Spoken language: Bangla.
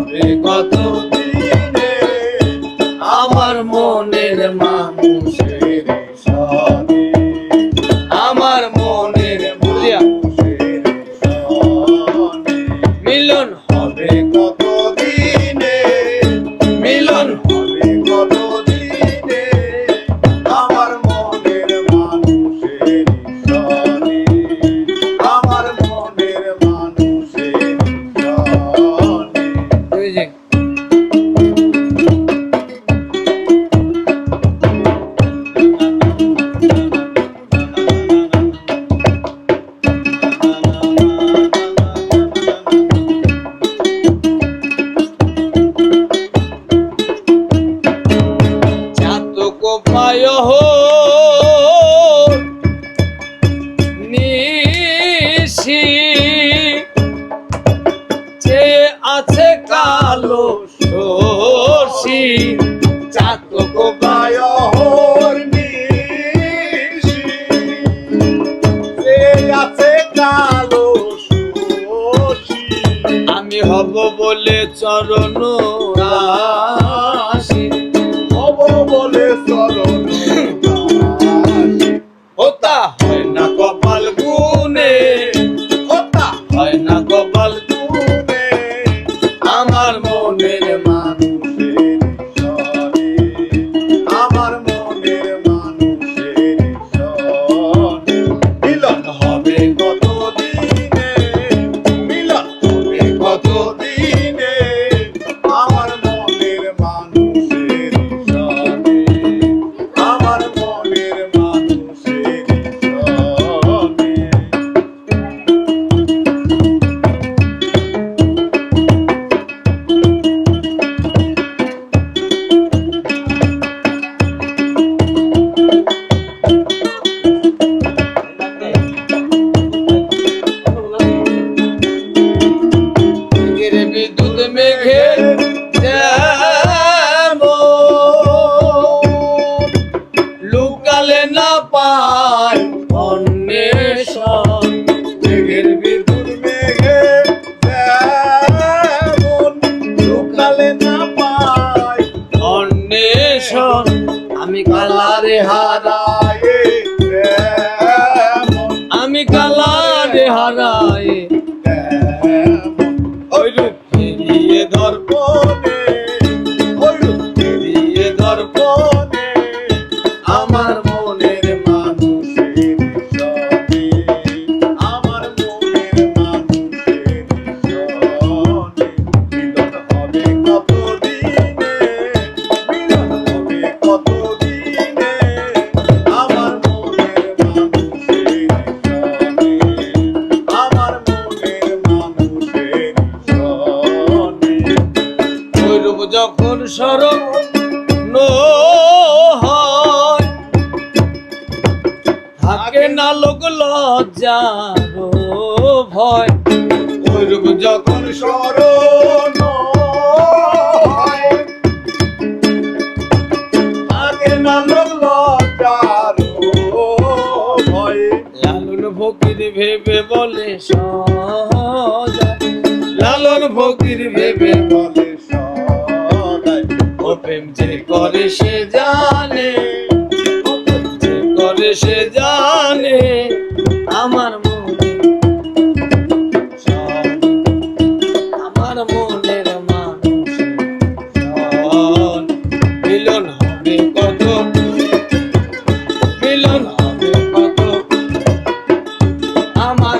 হবে কত দিনে আমার মনের মানুষের সনে, আমার মনের মানুষের সনে মিলন হবে কত দিনে, মিলন হবে কত দিনে আমার মনের মানুষের সনে, আমার মনের মানুষের সনে। নিশি যে আছে কালো শশী, চাতক বায়হর নিশি যে আছে কালো শশী, আমি হব বলে চরণ রাশি, হব বলে চরণ রাশি। ওতা হয় না কপাল গুনে, ওতা হয় না কপাল গুনে আমার মনের মানুষের সনে, আমার মনের মানুষের সনে মিলন হবে কত দিনে, মিলন হবে কত দিনে আমার মনের মানুষের সনে, আমার মনের মানুষের সনে। বিদ্যুৎ মেঘে লুকালে না পায় অন্বেষণ, মেঘের বিদ্যুৎ মেঘে লুকালে না পায় অন্বেষণ, আমি কালারে হারাই, আমি কালারে হারাই ওই রূপ ফিরিয়ে দর্পণে, ওই রূপ ফিরিয়ে দর্পণে আমার মনের মানুষের সনে, আমার মনের মানুষের সনে মিলন হবে কত দিনে, মিলন হবে কত দিনে আমার মনের মানুষের সনে, আমার মনের মানুষের সনে। ওই রূপ যখন স্মরণ হয় থাকে না লোক লজ্জার ভয়, ওই রূপ যখন স্মরণ হয় থাকে না লোক লজ্জার ভয়, লালন ফকির ভেবে বলে সদাই, লালন ফকির ভেবে বলে সদাই ও প্রেম যে করে সে জানে, ও প্রেম যে করে সে জানে আমার মনে সনে, আমার মনের মানুষের সনে মিলন হবে কত, মিলন হবে কত আমার